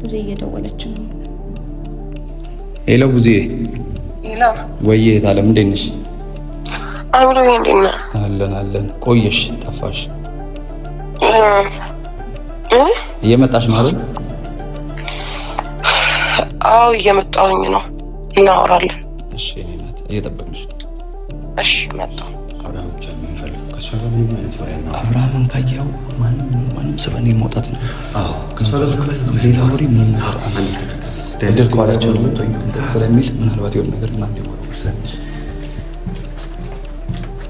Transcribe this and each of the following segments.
ቡዜ እየደወለች ነው። ሄሎ ቡዜ። ሄሎ ወይዬ ታለም እንዴት ነሽ? አብሮ እንዴት ነህ? አለን። ቆየሽ ጠፋሽ። እየመጣሽ ነው አይደል? አዎ እየመጣሁኝ ነው። እናወራለን። እሺ እኔ ናት እየጠበቅንሽ። እሺ መጣሁ። አብርሃምን ካየኸው ማንም ስበኔ መውጣት ነው። ሌላ ወሬ ምንም ነገር እድል ከኋላቸው ለመቶኝ ስለሚል ምናልባት የሆነ ነገር ምናምን ሊሆን ስለሚችል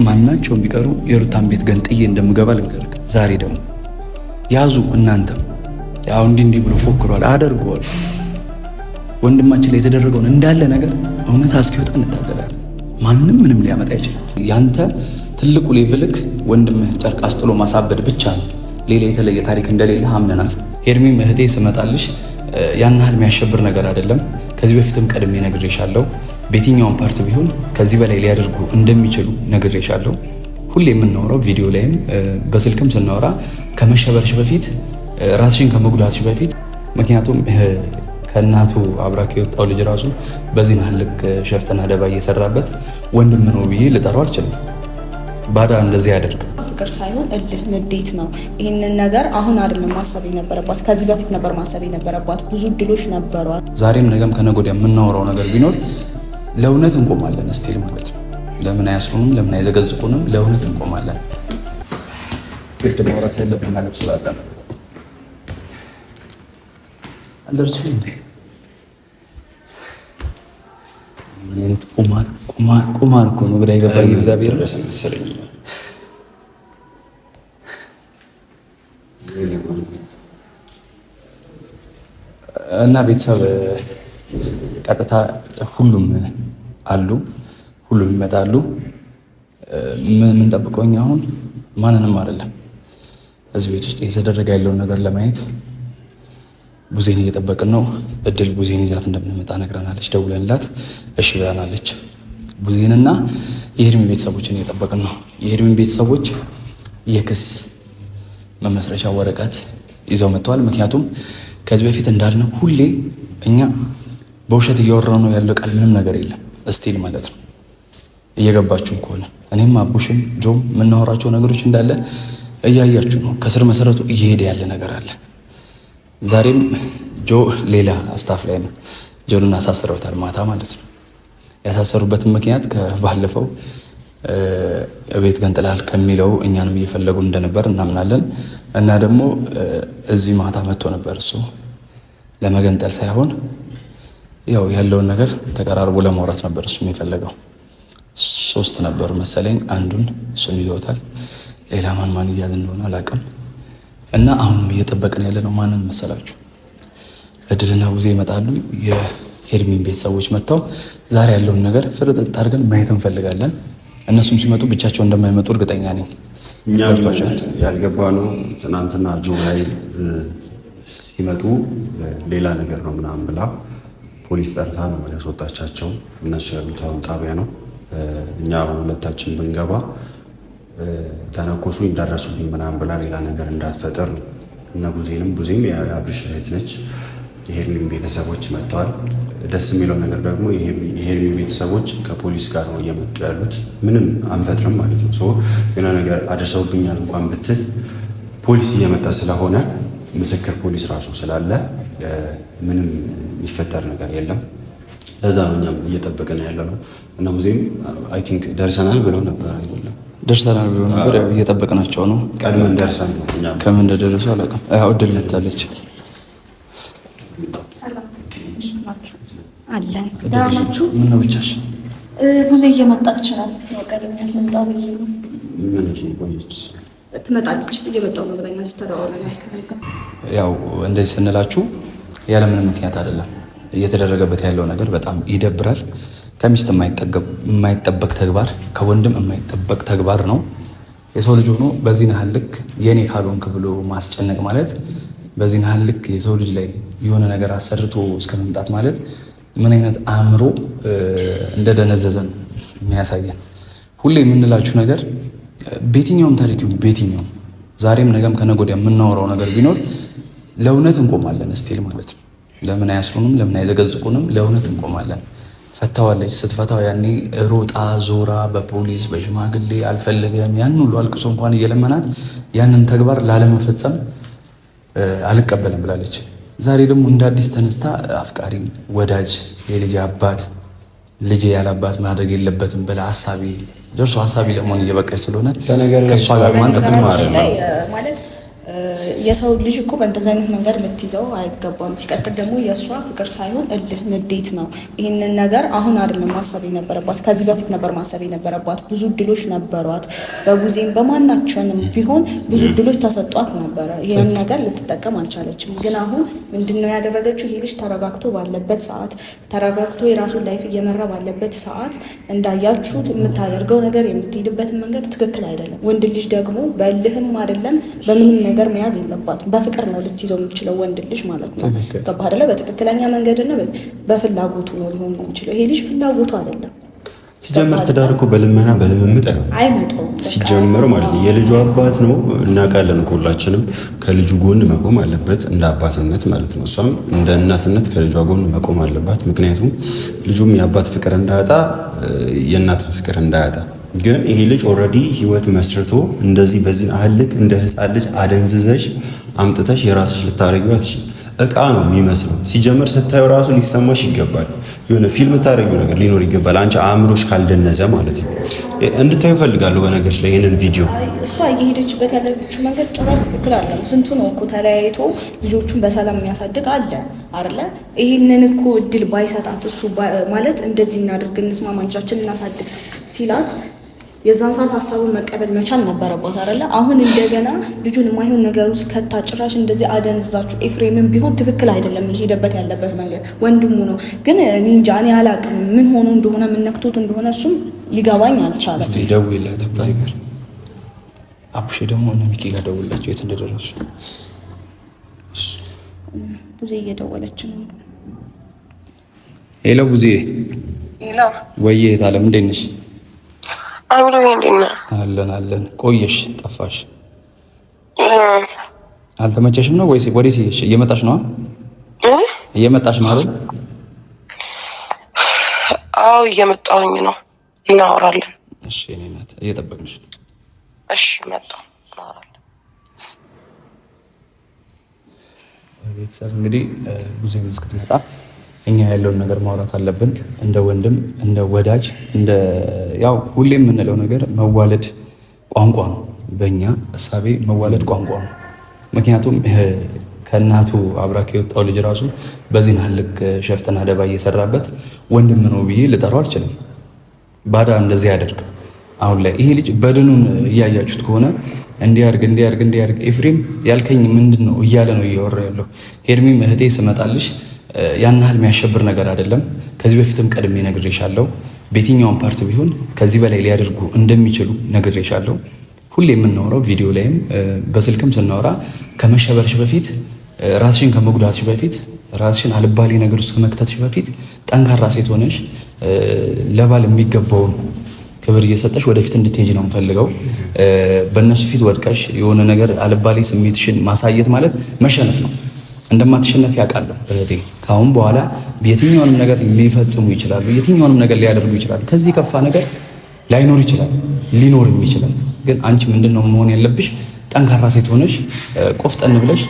ማናቸውም ቢቀሩ የሩታን ቤት ገንጥዬ እንደምገባ ልንገርህ። ዛሬ ደግሞ ያዙ እናንተም ያው እንዲህ ብሎ ፎክሯል አደርገዋል። ወንድማችን ላይ የተደረገውን እንዳለ ነገር እውነት እስኪወጣ እንታገላለን። ማንም ምንም ሊያመጣ ይችላል። ያንተ ትልቁ ሌቭልክ ወንድምህ ጨርቅ አስጥሎ ማሳበድ ብቻ ነው። ሌላ የተለየ ታሪክ እንደሌለ አምነናል። ሄርሚም እህቴ ስመጣልሽ ያን ያህል የሚያሸብር ነገር አይደለም። ከዚህ በፊትም ቀድሜ ነግሬሻለሁ። በየትኛውም ፓርት ቢሆን ከዚህ በላይ ሊያደርጉ እንደሚችሉ ነግሬሻለሁ። ሁሌ የምናወራው ቪዲዮ ላይም በስልክም ስናወራ ከመሸበርሽ በፊት ራስሽን ከመጉዳትሽ በፊት ምክንያቱም ከእናቱ አብራክ የወጣው ልጅ ራሱ በዚህ ያህል ልክ ሸፍጥና ደባ እየሰራበት ወንድም ነው ብዬ ልጠራው አልችልም። ባዳ እንደዚህ ያደርግ ፍቅር ሳይሆን እልህ ንዴት ነው። ይህንን ነገር አሁን አይደለም ማሰብ የነበረባት፣ ከዚህ በፊት ነበር ማሰብ የነበረባት። ብዙ እድሎች ነበሯት። ዛሬም ነገም ከነገ ወዲያ የምናወራው ነገር ቢኖር ለእውነት እንቆማለን። እስቲል ማለት ነው። ለምን አያስሩንም? ለምን አይዘገዝቁንም? ለእውነት እንቆማለን። ግድ ማውራት ያለብን ነገር ስላለ አልደርስም እንዴ? ምን አይነት ቁማር እኮ ነው። ግራ የገባኝ እግዚአብሔር መሰለኝ። እና ቤተሰብ ቀጥታ ሁሉም አሉ፣ ሁሉም ይመጣሉ። ምን ጠብቀውኝ አሁን ማንንም አይደለም። እዚህ ቤት ውስጥ እየተደረገ ያለውን ነገር ለማየት ቡዜን እየጠበቅን ነው። እድል ቡዜን ይዛት እንደምንመጣ ነግረናለች። ደውለንላት እሺ ብላናለች። ቡዜንና የሄርሚ ቤተሰቦችን እየጠበቅን ነው። የሄርሚ ቤተሰቦች የክስ መመስረቻ ወረቀት ይዘው መጥተዋል። ምክንያቱም ከዚህ በፊት እንዳልነው ሁሌ እኛ በውሸት እያወራን ነው ያለው ቃል ምንም ነገር የለም። እስቲል ማለት ነው እየገባችሁም ከሆነ እኔም አቡሽም ጆም የምናወራቸው ነገሮች እንዳለ እያያችሁ ነው። ከስር መሰረቱ እየሄደ ያለ ነገር አለ። ዛሬም ጆ ሌላ ስታፍ ላይ ነው። ጆን አሳስረውታል ማታ ማለት ነው። ያሳሰሩበትን ምክንያት ከባለፈው ቤት ገንጥላል ከሚለው እኛንም እየፈለጉ እንደነበር እናምናለን። እና ደግሞ እዚህ ማታ መጥቶ ነበር እሱ ለመገንጠል ሳይሆን ያው ያለውን ነገር ተቀራርቦ ለማውራት ነበር እሱ የሚፈልገው። 3 ነበሩ መሰለኝ። አንዱን እሱን ይዘውታል። ሌላ ማን እያዝ እንደሆነ አላውቅም። እና አሁንም እየጠበቅን ያለ ነው ማንን መሰላችሁ? እድልና ቡዜ ይመጣሉ። የሄርሚን ቤተሰቦች መጥተው ዛሬ ያለውን ነገር ፍርጥጥ አድርገን ማየት እንፈልጋለን። እነሱም ሲመጡ ብቻቸው እንደማይመጡ እርግጠኛ ነኝ። እኛም ያልገባ ነው። ትናንትና ጆ ላይ ሲመጡ ሌላ ነገር ነው ምናምን ብላ ፖሊስ ጠርታ ነው ያስወጣቻቸው። እነሱ ያሉት አሁን ጣቢያ ነው። እኛ ሁለታችን ብንገባ ተነኮሱ እንዳረሱብኝ ምናምን ብላ ሌላ ነገር እንዳትፈጠር ነው። እነ ቡዜም የአብርሽ እህት ነች። የሄርሚ ቤተሰቦች መጥተዋል። ደስ የሚለው ነገር ደግሞ የሄርሚ ቤተሰቦች ከፖሊስ ጋር ነው እየመጡ ያሉት። ምንም አንፈጥርም ማለት ነው። የሆነ ነገር አድርሰውብኛል እንኳን ብትል ፖሊስ እየመጣ ስለሆነ ምስክር ፖሊስ ራሱ ስላለ ምንም የሚፈጠር ነገር የለም። ለዛ ነው እኛም እየጠበቅን ያለ ነው። እነ ቡዜም አይ ቲንክ ደርሰናል ብለው ነበር አይደለም? ደርሰናል ብለው ነበር። እየጠበቅናቸው ነው። ቀድመን ደርሰን ነው። እኛም ከምን እንደደረሱ አላውቅም። እድል መታለች አለን ዳራችሁ ምን ነው ብቻሽ? ቡዜ እየመጣች ነው። ቀድመን ልምጣ ብዬ ነው። ምን እሺ ቆየች ትመጣለች። እየመጣሁ ነው ብለኛለች። ተደዋውለናል ከነጋ ያው እንደዚህ ስንላችሁ ያለምንም ምክንያት አይደለም። እየተደረገበት ያለው ነገር በጣም ይደብራል። ከሚስት የማይጠበቅ ተግባር፣ ከወንድም የማይጠበቅ ተግባር ነው። የሰው ልጅ ሆኖ በዚህ ያህል ልክ የኔ ካልሆንክ ብሎ ማስጨነቅ ማለት በዚህ ያህል ልክ የሰው ልጅ ላይ የሆነ ነገር አሰርቶ እስከ መምጣት ማለት ምን አይነት አእምሮ እንደደነዘዘን የሚያሳየን። ሁሌ የምንላችሁ ነገር በየትኛውም ታሪክ በየትኛውም ዛሬም ነገም ከነገ ወዲያ የምናወራው ነገር ቢኖር ለእውነት እንቆማለን። እስቲል ማለት ነው ለምን አያስሩንም? ለምን አይዘገዝቁንም? ለእውነት እንቆማለን። ፈታዋለች። ስትፈታው ያኔ ሮጣ ዞራ በፖሊስ በሽማግሌ አልፈልገም ያን ሁሉ አልቅሶ እንኳን እየለመናት ያንን ተግባር ላለመፈጸም አልቀበልም ብላለች። ዛሬ ደግሞ እንደ አዲስ ተነስታ አፍቃሪ፣ ወዳጅ፣ የልጅ አባት ልጅ ያለ አባት ማድረግ የለበትም ብላ ሀሳቢ ለመሆን እየበቃች ስለሆነ ከእሷ ጋር ማንጠጥም ማለት የሰው ልጅ እኮ በእንደዚህ አይነት መንገድ ልትይዘው አይገባም። ሲቀጥል ደግሞ የእሷ ፍቅር ሳይሆን እልህ፣ ንዴት ነው። ይህንን ነገር አሁን አይደለም ማሰብ የነበረባት፣ ከዚህ በፊት ነበር ማሰብ የነበረባት። ብዙ እድሎች ነበሯት። በጉዜም በማናቸውንም ቢሆን ብዙ እድሎች ተሰጧት ነበረ። ይህን ነገር ልትጠቀም አልቻለችም። ግን አሁን ምንድነው ያደረገችው? ይህ ልጅ ተረጋግቶ ባለበት ሰዓት፣ ተረጋግቶ የራሱን ላይፍ እየመራ ባለበት ሰዓት እንዳያችሁት የምታደርገው ነገር፣ የምትሄድበትን መንገድ ትክክል አይደለም። ወንድ ልጅ ደግሞ በእልህም አይደለም በምንም ነገር መያዝ የለባትም። በፍቅር ነው ልትይዘው የምችለው ወንድ ልጅ ማለት ነው። ገባህ አይደለ? በትክክለኛ መንገድና በፍላጎቱ ነው ሊሆን የሚችለው። ይሄ ልጅ ፍላጎቱ አይደለም። ሲጀምር ትዳር እኮ በልመና በልምምጥ አይመጣውም። ሲጀምር ማለት የልጁ አባት ነው እናውቃለን። ሁላችንም ከልጁ ጎን መቆም አለበት እንደ አባትነት ማለት ነው። እሷም እንደ እናትነት ከልጇ ጎን መቆም አለባት። ምክንያቱም ልጁም የአባት ፍቅር እንዳያጣ የእናትን ፍቅር እንዳያጣ። ግን ይሄ ልጅ ኦልሬዲ ህይወት መስርቶ እንደዚህ በዚህ አህልቅ እንደ ህፃን ልጅ አደንዝዘሽ አምጥተሽ የራስሽ ልታረጊው አትችል። እቃ ነው የሚመስለው። ሲጀምር ስታየው ራሱ ሊሰማሽ ይገባል። የሆነ ፊልም ታረጊው ነገር ሊኖር ይገባል። አንቺ አእምሮሽ ካልደነዘ ማለት ነው። እንድታዩ ፈልጋለሁ በነገርሽ ላይ ይሄንን ቪዲዮ። እሷ እየሄደችበት ያለችው መንገድ ጭራሽ ትክክል አይደለም። ስንቱ ነው እኮ ተለያይቶ ልጆቹን በሰላም የሚያሳድግ አለ አይደለ? ይሄንን እኮ እድል ባይሰጣት እሱ ማለት እንደዚህ እናድርግ፣ እንስማማ፣ ልጃችንን እናሳድግ ሲላት የዛን ሰዓት ሀሳቡን መቀበል መቻል ነበረባት አይደለ? አሁን እንደገና ልጁን የማይሆን ነገር ውስጥ ከታ ጭራሽ እንደዚህ አደንዛችሁ። ኤፍሬምን ቢሆን ትክክል አይደለም የሄደበት ያለበት መንገድ፣ ወንድሙ ነው። ግን እኔ እንጃ እኔ አላቅም ምን ሆኖ እንደሆነ ምን ነክቶት እንደሆነ እሱም ሊገባኝ አልቻለም። እስቲ ደውይላት ቡዜ ጋር። አቡሼ ደግሞ እነ ሚኪ ጋር ደውላቸው የት እንደደረሱ። ቡዜ እየደወለች ነው። ሄሎ ቡዜ። ሄሎ ወይዬ የታለም እንዴት ነሽ? አብሮ እንዴት ነህ? አለን። ቆየሽ፣ ጠፋሽ። አልተመቸሽም ነው ወይስ ወዴት ሄድሽ? እየመጣሽ ነው? እየመጣሽ ነው አይደል? አዎ እየመጣሁኝ ነው። እናወራለን። እሺ እኔ ናት እየጠበቅንሽ። እሺ መጣሁ፣ እናወራለን። ቤተሰብ እንግዲህ ቡዜ እስክትመጣ እኛ ያለውን ነገር ማውራት አለብን። እንደ ወንድም፣ እንደ ወዳጅ፣ እንደ ያው ሁሌ የምንለው ነገር መዋለድ ቋንቋ ነው። በእኛ እሳቤ መዋለድ ቋንቋ ነው። ምክንያቱም ከእናቱ አብራክ የወጣው ልጅ ራሱ በዚህ ልክ ሸፍጥና ደባ እየሰራበት ወንድም ነው ብዬ ልጠራው አልችልም። ባዳ እንደዚህ ያደርግ። አሁን ላይ ይሄ ልጅ በድኑን እያያችሁት ከሆነ እንዲያርግ ኤፍሬም ያልከኝ ምንድን ነው እያለ ነው እያወራ ያለው። ሄርሚም እህቴ ስመጣልሽ ያን ያህል የሚያሸብር ነገር አይደለም። ከዚህ በፊትም ቀድሜ ነግሬሻለሁ። በየትኛውም ፓርት ቢሆን ከዚህ በላይ ሊያደርጉ እንደሚችሉ ነግሬሻለሁ። ሁሌ የምናወራው ቪዲዮ ላይም በስልክም ስናወራ ከመሸበርሽ በፊት፣ ራስሽን ከመጉዳትሽ በፊት፣ ራስሽን አልባሌ ነገር ውስጥ ከመክተትሽ በፊት ጠንካራ ሴት ሆነሽ ለባል የሚገባውን ክብር እየሰጠሽ ወደፊት እንድትሄጂ ነው የምፈልገው። በእነሱ ፊት ወድቀሽ የሆነ ነገር አልባሌ ስሜትሽን ማሳየት ማለት መሸነፍ ነው። እንደማትሸነፍ ያውቃለሁ እህቴ። ካሁን በኋላ የትኛውንም ነገር ሊፈጽሙ ይችላሉ፣ የትኛውንም ነገር ሊያደርጉ ይችላሉ። ከዚህ የከፋ ነገር ላይኖር ይችላል፣ ሊኖርም ይችላል። ግን አንቺ ምንድነው መሆን ያለብሽ? ጠንካራ ሴት ሆነሽ ቆፍጠን ብለሽ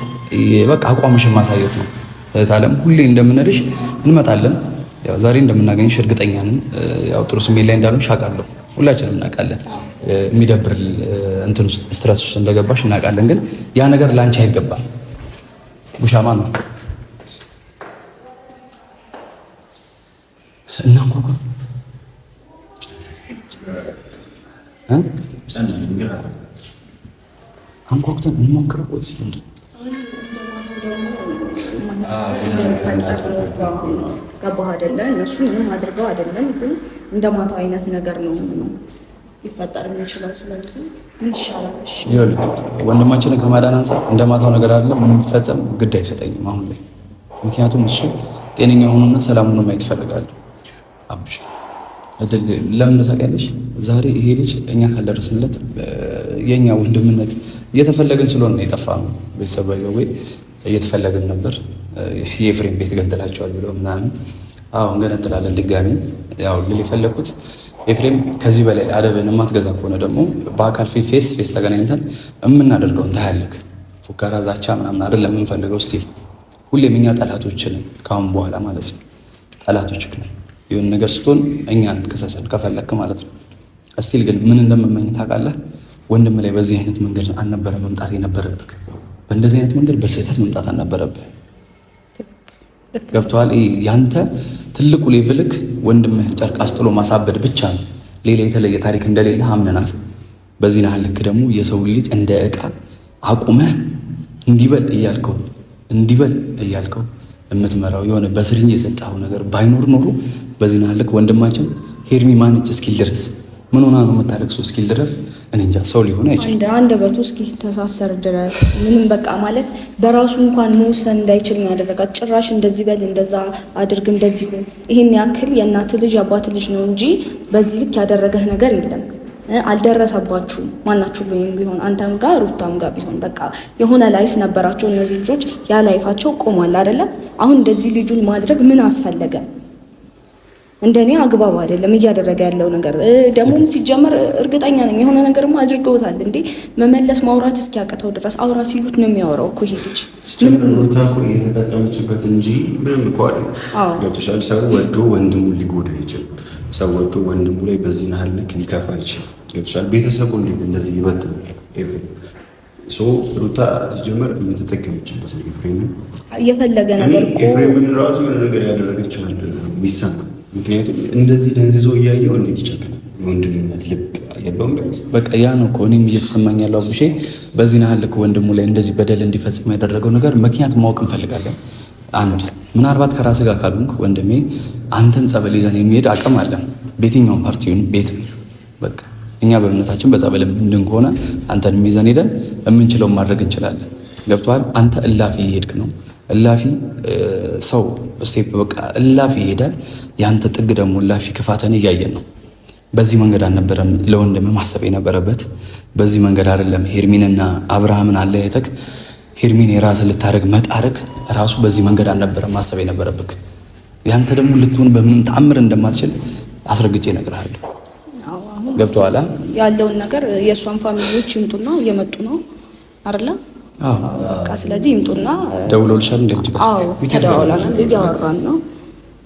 በቃ አቋምሽን ማሳየት ነው። እህት ዓለም ሁሌ እንደምንልሽ እንመጣለን። ያው ዛሬ እንደምናገኝሽ እርግጠኛ ነን። ያው ጥሩ ስሜት ላይ እንዳሉሽ አውቃለሁ፣ ሁላችንም እናውቃለን። የሚደብር እንትን ውስጥ ስትረስ ውስጥ እንደገባሽ እናውቃለን። ግን ያ ነገር ላንቺ አይገባም። ቡሻማ ነው እና አንኳኩተን እንሞክረው ወይስ ምንድን ነው? ገባህ አይደለ? እነሱ ምንም አድርገው አይደለም፣ ግን እንደ ማታው አይነት ነገር ነው ሊፈጠር የሚችለው። ስለዚህ ምን ይሻላል? ወንድማችንን ከማዳን አንጻር እንደ ማታው ነገር አይደለም ምንም ቢፈጸም ግድ አይሰጠኝም አሁን ላይ። ምክንያቱም እሱ ጤነኛ ሆኖና ሰላም ሆኖ ማየት እፈልጋለሁ። አብሽ ለምን ታውቂያለሽ? ዛሬ ይሄ ልጅ እኛ ካልደረስንለት የኛ ወንድምነት እየተፈለግን ስለሆነ የጠፋ ነው። ቤተሰብ ይዘው እየተፈለግን ነበር። የኤፍሬም ቤት ገንጥላቸዋል ብለው ምናምን አሁን ገነጥላለን ድጋሚ። ያው ልል የፈለግኩት ኤፍሬም ከዚህ በላይ አደብን የማትገዛ ከሆነ ደግሞ በአካል ፌስ ፌስ ተገናኝተን የምናደርገውን ታያለክ። ፉከራ ዛቻ ምናምን አይደለም የምንፈልገው። ስቲል ሁሌም እኛ ጠላቶችን ከአሁን በኋላ ማለት ነው ጠላቶች ነን። የሆነ ነገር ስትሆን እኛን ክሰሰን ከፈለክ ማለት ነው። ስቲል ግን ምን እንደምመኝ ታውቃለህ? ወንድም ላይ በዚህ አይነት መንገድ አልነበረ መምጣት የነበረብህ። በእንደዚህ አይነት መንገድ በስህተት መምጣት አልነበረብህ። ገብቶሃል? ያንተ ትልቁ ሌቭልክ ወንድምህ ጨርቅ አስጥሎ ማሳበድ ብቻ ነው። ሌላ የተለየ ታሪክ እንደሌለ አምነናል። በዚህ ናህል ልክ ደግሞ የሰው ልጅ እንደ ዕቃ አቁመህ እንዲበል እያልከው የምትመራው የሆነ በስሪንጅ የሰጠኸው ነገር ባይኖር ኖሮ በዚህ ናህል ልክ ወንድማችን ሄርሚ ማንጭ እስኪል ድረስ ምን ሆና ነው የምታለቅሰው እስኪል ድረስ እኔ እንጃ ሰው ሊሆን አይችልም። አንደበቱ እስኪተሳሰር ድረስ ምንም በቃ ማለት በራሱ እንኳን መውሰን እንዳይችል ነው ያደረጋት። ጭራሽ እንደዚህ በል እንደዛ አድርግ እንደዚህ ሁን። ይሄን ያክል የእናት ልጅ አባት ልጅ ነው እንጂ በዚህ ልክ ያደረገህ ነገር የለም። አልደረሰባችሁም ማናችሁ ቢሆን አንተም ጋር ሩታም ጋር ቢሆን በቃ የሆነ ላይፍ ነበራቸው እነዚህ ልጆች። ያ ላይፋቸው ቆሟል አይደለ? አሁን እንደዚህ ልጁን ማድረግ ምን አስፈለገ? እንደኔ አግባብ አይደለም እያደረገ ያለው ነገር። ደግሞም ሲጀመር እርግጠኛ ነኝ የሆነ ነገርማ አድርገውታል እንዴ መመለስ ማውራት እስኪያቅተው ድረስ አውራ ሲሉት ነው የሚያወራው እኮ ይሄ ልጅ። ምንም ሩታ እኮ የተጠቀመችበት እንጂ ምንም እኮ አይደለም። ገብቶሻል? ሰው ወዶ ወንድሙን ሊጎዳ ይችላል። ሰው ወዶ ወንድሙ ላይ በዚህ ናህል ልክ ሊከፋ ይችላል። ገብቶሻል? ቤተሰቡ እንዴት እንደዚህ ይበትናል? ኤፍሬም ሩታ ሲጀመር እየተጠቀመችበት ነው ኤፍሬምን። የፈለገ ነገር እኮ ኤፍሬምን ራሱ የሆነ ነገር ያደረገችው የሚሰማ ምክንያቱም እንደዚህ ደንዝዞ እያየው እንዴት ይጨክናል? የወንድምነት ልብ የለውም። በቃ ያ ነው እኮ እኔም እየተሰማኝ ያለው አቡሼ። በዚህ ናህል ልክ ወንድሙ ላይ እንደዚህ በደል እንዲፈጽም ያደረገው ነገር ምክንያት ማወቅ እንፈልጋለን። አንድ ምናልባት ከራስ ጋር ካልሆንክ ወንድሜ አንተን ጸበል ይዘን የሚሄድ አቅም አለን። በየትኛውም ፓርቲውን ቤት በቃ እኛ በእምነታችን በጸበል እንድን ከሆነ አንተን ይዘን ሄደን የምንችለውን ማድረግ እንችላለን። ገብቶሃል? አንተ እላፊ እየሄድክ ነው። እላፊ ሰው ስቴፕ በቃ እላፊ ይሄዳል። ያንተ ጥግ ደግሞ እላፊ ክፋተን እያየን ነው። በዚህ መንገድ አልነበረም ለወንድም ማሰብ የነበረበት። በዚህ መንገድ አይደለም ሄርሚንና አብርሃምን አለያየተክ ሄርሚን የራስን ልታደርግ መጣረግ ራሱ በዚህ መንገድ አልነበረም ማሰብ የነበረብክ። ያንተ ደግሞ ልትሆን በምንም ተአምር እንደማትችል አስረግጬ እነግርሃለሁ። ገብቶሃል? ያለውን ነገር የእሷን ፋሚሊዎች ይምጡና እየመጡ ነው አይደለ? በቃ ስለዚህ ይምጡና ደውሎልሻል? እንዴት? አዎ ተደዋውለናል፣ እያወራን ነው።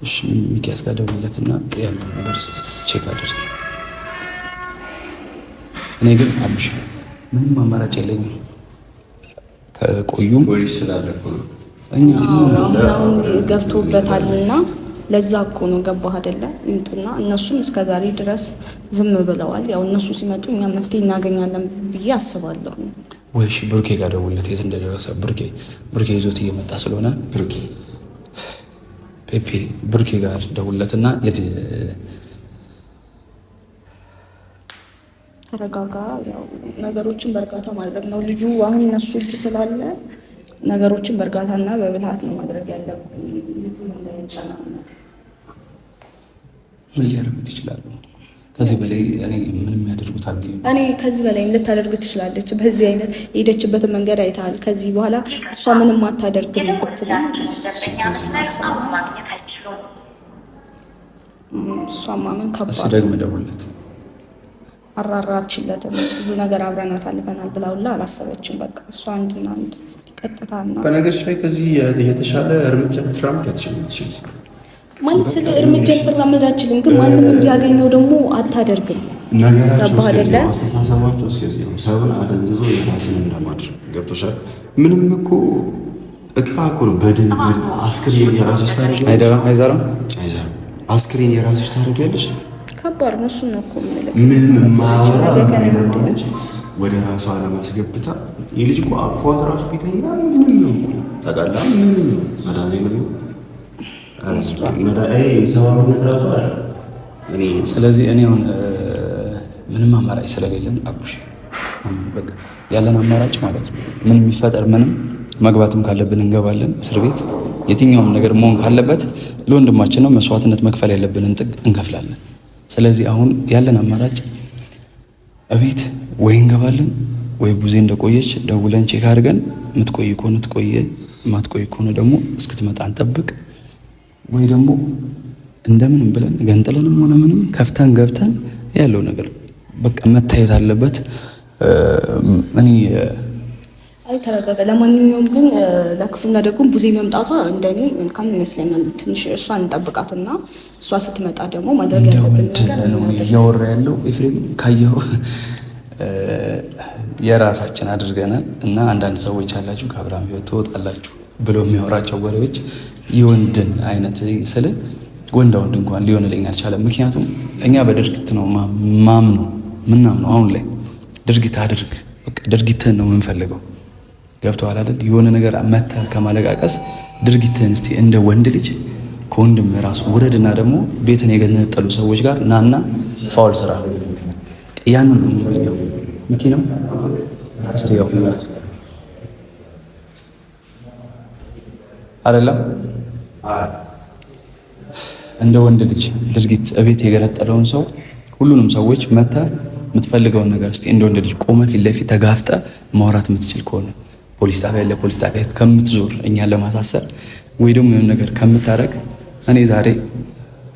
እሺ ሚኪያስ ጋር ደውለትና ያለው ነገር ቼክ አድርግ። እኔ ግን አብሽ ምንም አማራጭ የለኝም። ከቆዩም ፖሊስ ስላለፈ ነው እኛ አሁን ገብቶበታልና ለዛ እኮ ነው ገባህ አይደለ? ይምጡና እነሱም እስከዛሬ ድረስ ዝም ብለዋል። ያው እነሱ ሲመጡ እኛ መፍትሄ እናገኛለን ብዬ አስባለሁ። ወይ እሺ ብሩኬ ጋር ደውለት የት እንደደረሰ። ብሩኬ ይዞት እየመጣ ስለሆነ ብሩኬ ጋር ደውለትና የት ተረጋጋ። ያው ነገሮችን በእርጋታ ማድረግ ነው ልጁ አሁን እነሱ እጅ ስላለ ነገሮችን በእርጋታና በብልሃት ነው ማድረግ ያለብን። ልጁ እንዳይጨናነቅ ምን ሊያደርጉት ይችላሉ? ከዚህ በላይ እኔ ምንም ያደርጉታል? እኔ ከዚህ በላይ ልታደርግ ትችላለች። በዚህ አይነት የሄደችበትን መንገድ አይተሃል። ከዚህ በኋላ እሷ ምንም አታደርግም ብትል እሷ ማመን ከባድ። ደግመህ ደውልለት። አራራችለትም ብዙ ነገር አብረን አሳልፈናል ብላውላ አላሰበችም። በቃ እሷ አንድና አንድ ቀጥታ ነው። በነገርሽ ላይ ከዚህ የተሻለ እርምጃ ትራምፕ ያትችል ማለት ስለ እርምጃ ልትራመድ አችልም፣ ግን ማንም እንዲያገኘው ደግሞ አታደርግም። ነገራቸው አስተሳሰባቸው እስከዚህ ነው። ሰብን አደንዝዞ የራስን እንደማድረግ ገብቶሻል። ምንም እኮ እቃ እኮ ነው። በድን አስክሬን የራስሽ ታደርጊያለሽ። አይዘራም አስክሬን የራስሽ ታደርጊያለሽ። ከባድ ነው። እሱን ነው እኮ ምንም ማወራ ወደ ራሷ ለማስገብታ የልጅ እኮ አቅፏት ራሱ ፊተኛ ምንም ነው እኮ ጠቃላ ምንም ነው መድኃኒዓለም ነው። ስለዚህ እኔ አሁን ምንም አማራጭ ስለሌለን አብሽ በቃ ያለን አማራጭ ማለት ነው ምን የሚፈጠር ምንም መግባትም ካለብን እንገባለን እስር ቤት። የትኛውም ነገር መሆን ካለበት ለወንድማችን ነው መስዋዕትነት መክፈል ያለብንን ጥግ እንከፍላለን። ስለዚህ አሁን ያለን አማራጭ እቤት ወይ እንገባለን ወይ ቡዜ እንደቆየች ደውለን ቼክ አድርገን የምትቆይ ከሆነ ትቆየ ማትቆይ ከሆነ ደግሞ እስክትመጣ እንጠብቅ፣ ወይ ደግሞ እንደምንም ብለን ገንጥለንም ሆነ ምንም ከፍተን ገብተን ያለው ነገር በቃ መታየት አለበት። እኔ ተረጋጋ። ለማንኛውም ግን ለክፉና ደግሞ ቡዜ መምጣቷ እንደኔ መልካም ይመስለኛል። ትንሽ እሷን እንጠብቃትና እሷ ስትመጣ ደግሞ ማድረግ ያለብን ነገር ነው እያወራ ያለው ኤፍሬም። ካየው የራሳችን አድርገናል እና አንዳንድ ሰዎች አላችሁ ከአብርሃም ህይወት ትወጣላችሁ ብለው የሚያወራቸው ወሬዎች የወንድን አይነት ስለ ወንዳ ወንድ እንኳን ሊሆንልኝ አልቻለም። ምክንያቱም እኛ በድርጊት ነው ማምነው ምናምነው። አሁን ላይ ድርጊት አድርግ፣ በቃ ድርጊትህን ነው የምንፈልገው። ገብቶሃል አይደል? የሆነ ነገር መተህ ከማለቃቀስ ድርጊትህን እስቲ እንደ ወንድ ልጅ ከወንድም ራሱ ውረድና ደግሞ ቤትን የገነጠሉ ሰዎች ጋር ናና ፋውል ስራ። ያንን ነው መኪናው እስቲ ያው አይደለም እንደ ወንድ ልጅ ድርጊት እቤት የገነጠለውን ሰው ሁሉንም ሰዎች መተህ የምትፈልገውን ነገር እስቲ እንደ ወንድ ልጅ ቆመ ፊት ለፊት ተጋፍጠ ማውራት የምትችል ከሆነ ፖሊስ ጣቢያ ለፖሊስ ጣቢያ ከምትዞር እኛን ለማሳሰር ወይ ደግሞ የሆነ ነገር ከምታረግ እኔ ዛሬ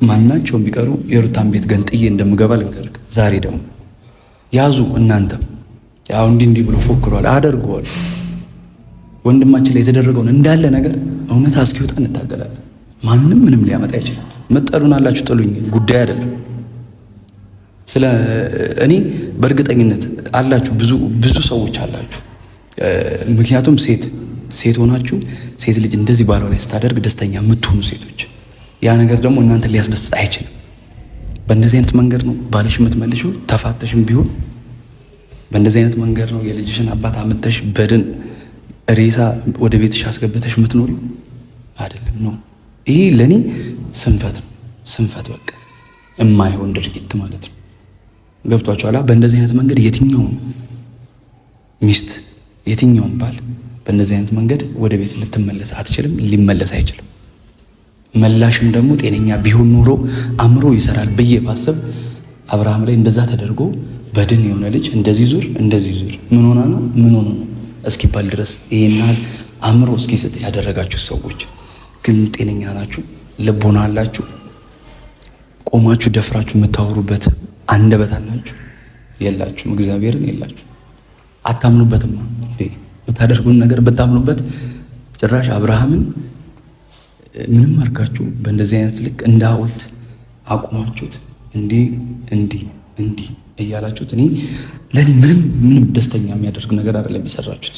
ማናቸውም ቢቀሩ የሩታን ቤት ገንጥዬ እንደምገባ ልንገርህ። ዛሬ ደግሞ ያዙ እናንተም ያው እንዲህ ብሎ ፎክሯል አደርገዋል። ወንድማችን ላይ የተደረገውን እንዳለ ነገር እውነት እስኪወጣ እንታገላለን። ማንም ምንም ሊያመጣ ይችላል። መጠሉን አላችሁ ጥሉኝ፣ ጉዳይ አይደለም። ስለ እኔ በእርግጠኝነት አላችሁ ብዙ ሰዎች አላችሁ። ምክንያቱም ሴት ሆናችሁ ሴት ልጅ እንደዚህ ባሏ ላይ ስታደርግ ደስተኛ የምትሆኑ ሴቶች፣ ያ ነገር ደግሞ እናንተ ሊያስደስት አይችልም። በእንደዚህ አይነት መንገድ ነው ባልሽ የምትመልሺው። ተፋተሽም ቢሆን በእንደዚህ አይነት መንገድ ነው የልጅሽን አባት አምጥተሽ በድን ሬሳ ወደ ቤትሽ አስገብተሽ የምትኖሪው አይደለም ነው። ይሄ ለኔ ስንፈት በቃ የማይሆን ድርጊት ማለት ነው። ገብቷችኋል? በእንደዚህ አይነት መንገድ የትኛውም ሚስት የትኛውም ባል በእንደዚህ አይነት መንገድ ወደ ቤት ልትመለስ አትችልም፣ ሊመለስ አይችልም። መላሽም ደግሞ ጤነኛ ቢሆን ኖሮ አእምሮ ይሰራል ብዬ ባሰብ አብርሃም ላይ እንደዛ ተደርጎ በድን የሆነ ልጅ እንደዚህ ዙር ምን ሆኖ ነው እስኪባል ድረስ ይሄናል አእምሮ እስኪስጥ ያደረጋችሁ ሰዎች ግን ጤነኛ ናችሁ? ልቦና አላችሁ? ቆማችሁ ደፍራችሁ የምታወሩበት አንደበት አላችሁ? የላችሁም። እግዚአብሔርን የላችሁ። አታምኑበትም። የምታደርጉን ነገር ብታምኑበት ጭራሽ አብርሃምን ምንም አድርጋችሁ በእንደዚህ አይነት ልክ እንደ ሐውልት አቁማችሁት እንዲህ እያላችሁት እኔ ለኔ ምንም ደስተኛ የሚያደርግ ነገር አይደለም የሰራችሁት።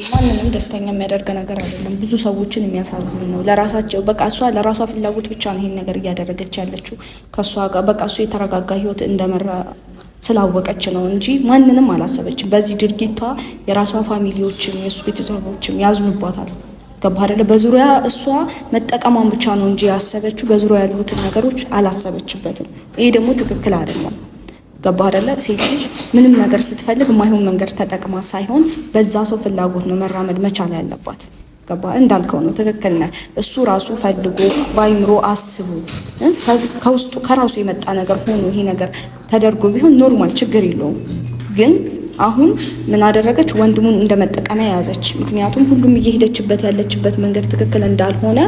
ማንንም ደስተኛ የሚያደርግ ነገር አይደለም። ብዙ ሰዎችን የሚያሳዝን ነው። ለራሳቸው በቃ እሷ ለራሷ ፍላጎት ብቻ ነው ይሄን ነገር እያደረገች ያለችው። ከሷ ጋር በቃ እሱ የተረጋጋ ህይወት እንደመራ ስላወቀች ነው እንጂ ማንንም አላሰበችም። በዚህ ድርጊቷ የራሷ ፋሚሊዎችም የሱ ቤተሰቦችም ያዝኑባታል። ገባህ አይደለ? በዙሪያ እሷ መጠቀሟን ብቻ ነው እንጂ ያሰበችው በዙሪያ ያሉትን ነገሮች አላሰበችበትም። ይሄ ደግሞ ትክክል አይደለም። ገባህ አይደለ? ሴት ልጅ ምንም ነገር ስትፈልግ የማይሆን መንገድ ተጠቅማ ሳይሆን በዛ ሰው ፍላጎት ነው መራመድ መቻል ያለባት። ገባህ? እንዳልከው ነው፣ ትክክል ነህ። እሱ ራሱ ፈልጎ በአይምሮ አስቡ ከውስጡ ከራሱ የመጣ ነገር ሆኖ ይሄ ነገር ተደርጎ ቢሆን ኖርማል ችግር የለውም። ግን አሁን ምን አደረገች? ወንድሙን እንደመጠቀሚያ ያዘች። ምክንያቱም ሁሉም እየሄደችበት ያለችበት መንገድ ትክክል እንዳልሆነ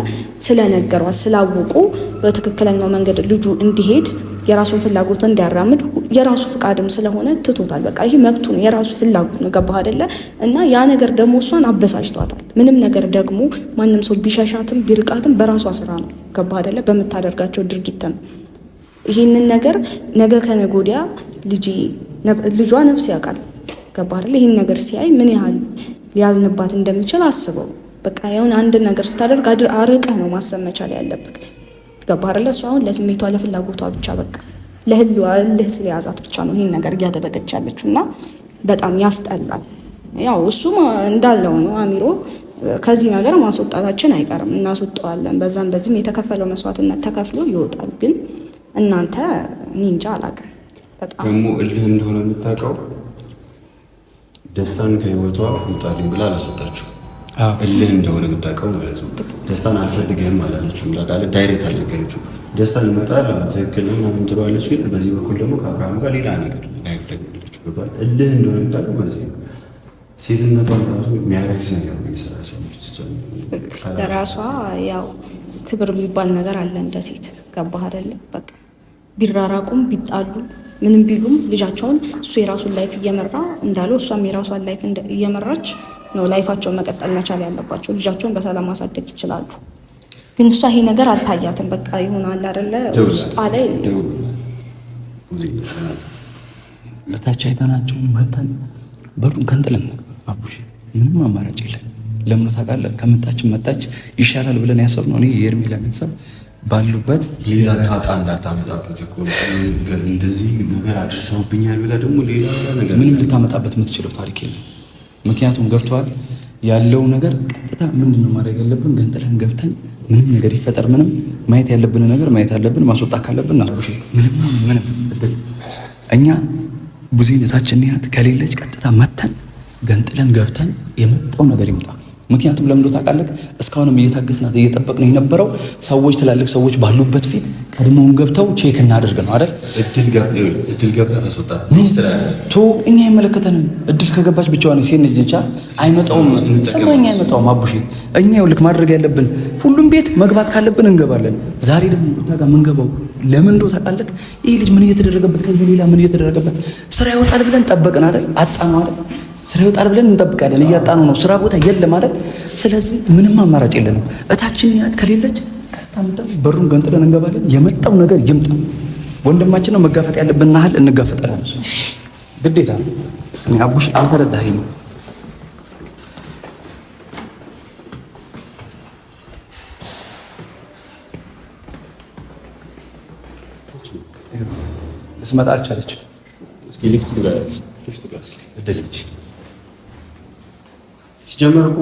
ስለነገሯት ስላወቁ በትክክለኛው መንገድ ልጁ እንዲሄድ የራሱን ፍላጎት እንዲያራምድ የራሱ ፍቃድም ስለሆነ ትቶታል። በቃ ይሄ መብቱ ነው፣ የራሱ ፍላጎት ነው። ገባህ አይደለ? እና ያ ነገር ደግሞ እሷን አበሳጭቷታል። ምንም ነገር ደግሞ ማንም ሰው ቢሸሻትም ቢርቃትም በራሷ ስራ ነው። ገባህ አይደለ? በምታደርጋቸው ድርጊት ነው። ይሄንን ነገር ነገ ከነገ ወዲያ ልጇ ነፍስ ያውቃል። ገባህ አይደለ? ይሄን ነገር ሲያይ ምን ያህል ሊያዝንባት እንደሚችል አስበው። በቃ ያውን አንድ ነገር ስታደርግ አርቀህ ነው ማሰብ መቻል ያለብህ። ገባህ አይደለ? እሷ አሁን ለስሜቷ ለፍላጎቷ ብቻ በቃ ለህልህ ስለያዛት ብቻ ነው ይሄን ነገር እያደረገች ያለችው እና በጣም ያስጠላል። ያው እሱም እንዳለው ነው አሚሮ፣ ከዚህ ነገር ማስወጣታችን አይቀርም፣ እናስወጣዋለን። በዛም በዚህም የተከፈለው መስዋዕትነት ተከፍሎ ይወጣል። ግን እናንተ ኒንጃ አላውቅም። በጣም ደግሞ እልህ እንደሆነ የምታውቀው ደስታን ከህይወቷ ውጣልኝ ብላ አላስወጣችሁ። እልህ እንደሆነ የምታውቀው ማለት ነው። ደስታን አልፈልግህም አላለችም። ታውቃለህ፣ ዳይሬክት አልነገረችው። ደስታ ይመጣል ትክክል ነው ምናምን ትለዋለች። ግን በዚህ በኩል ደግሞ ከአብርሃም ጋር ሌላ ነገር ላይፍ ላይ ያለችው እልህ እንደሆነ የምታውቀው በዚህ ነው። ሴትነቷን ራሱ የሚያረክስ ነገር ነው የሚሰራ ሰው ለራሷ ያው ክብር የሚባል ነገር አለ እንደ ሴት ገባህ አይደለም? በቃ ቢራራቁም ቢጣሉ ምንም ቢሉም ልጃቸውን እሱ የራሱን ላይፍ እየመራ እንዳለው እሷም የራሷን ላይፍ እየመራች ነው ላይፋቸውን መቀጠል መቻል ያለባቸው። ልጃቸውን በሰላም ማሳደግ ይችላሉ። ግን እሷ ይሄ ነገር አልታያትም። በቃ ይሆናል አይደለ? ውስጧ ላይ ለታች አይተናቸው መተን በሩን ከንጥለን አቡሽ ምንም አማራጭ የለን። ለምን ታውቃለህ? ከመጣችን መጣች ይሻላል ብለን ያሰብነው እኔ የሄርሜላ ቤተሰብ ባሉበት ሌላ ጣጣ እንዳታመጣበት እኮ እንደዚህ ነገር አድርሰውብኛል ብለህ ደግሞ ሌላ ነገር ምንም ልታመጣበት የምትችለው ታሪክ የለም። ምክንያቱም ገብተዋል ያለው ነገር ቀጥታ ምንድነው ማድረግ ያለብን? ገንጥለን ገብተን ምንም ነገር ይፈጠር ምንም ማየት ያለብን ነገር ማየት አለብን። ማስወጣት ካለብን አቡሽ ምንም እኛ ቡዜን እታችን ያት ከሌለች ቀጥታ መተን ገንጥለን ገብተን የመጣው ነገር ይምጣ። ምክንያቱም ለምንድነው ታውቃለህ? እስካሁንም እየታገስናት እየጠበቅነው የነበረው ሰዎች ትላልቅ ሰዎች ባሉበት ፊት ቀድሞውን ገብተው ቼክ እናደርግ ነው አይደል? እድል ገብታ ተሰጣት ቶ እኛ አይመለከተንም። እድል ከገባች ብቻዋን ሴት ነች አይመጣውም። ሰማኛ አይመጣውም። አቡሽ እኛ ይኸውልህ ማድረግ ያለብን ሁሉም ቤት መግባት ካለብን እንገባለን። ዛሬ ደግሞ ታጋ ምንገባው ለምን እንደው ታውቃለህ? ይሄ ልጅ ምን እየተደረገበት ከዚህ ሌላ ምን እየተደረገበት ስራ ይወጣል ብለን ጠበቅን አይደል? አጣነው አይደል? ስራ ይወጣል ብለን እንጠብቃለን። እያጣነው ነው። ስራ ቦታ የለም አይደል? ስለዚህ ምንም አማራጭ የለንም። እታችን ያት ከሌለች ቀጥታ በሩን ገንጥለን እንገባለን። የመጣው ነገር ይምጣ። ወንድማችን ነው መጋፈጥ ያለብን ያህል እንጋፈጣለን። ግዴታ ነው። እኔ አቡሽ አልተረዳኸኝም። ልትመጣ አልቻለች። እስኪ ሊፍቱ ጋር እደልች ሲጀመር እኮ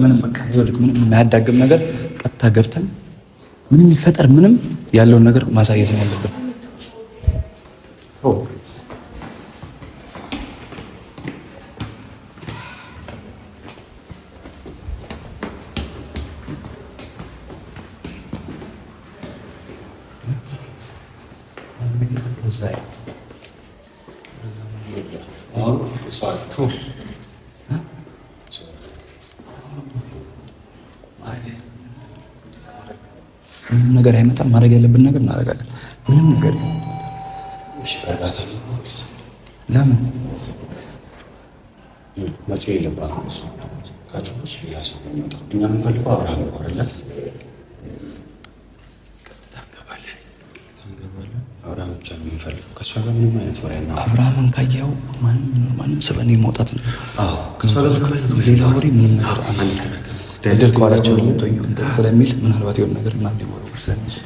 ምንም በቃ ይኸውልህ ምንም የማያዳግም ነገር ቀጥታ ገብተን ምንም ይፈጠር ምንም ያለውን ነገር ማሳየት ነው ያለብን። ምንም ነገር አይመጣም። ማድረግ ያለብን ነገር እናደርጋለን። ምንም ነገር ለምን መቼ የለባትም እሱ ካቾች ሌላ ሰው የሚመጣው እኛ የምንፈልገው አብርሃም ነው አይደለ? አብርሃም ብቻ ነው የምንፈልገው። ከእሷ ጋር ምንም አይነት ወሬ እና አብርሃምን ካየኸው ማንም ስበኔ ማውጣት ነው። ከእሷ ጋር ምንም አይነት ሌላ ወሬ ምንም ነገር አንከራከርም። ደልኳላቸው ስለሚል ምናልባት የሆነ ነገር ምናምን ሊወረወር ስለሚችል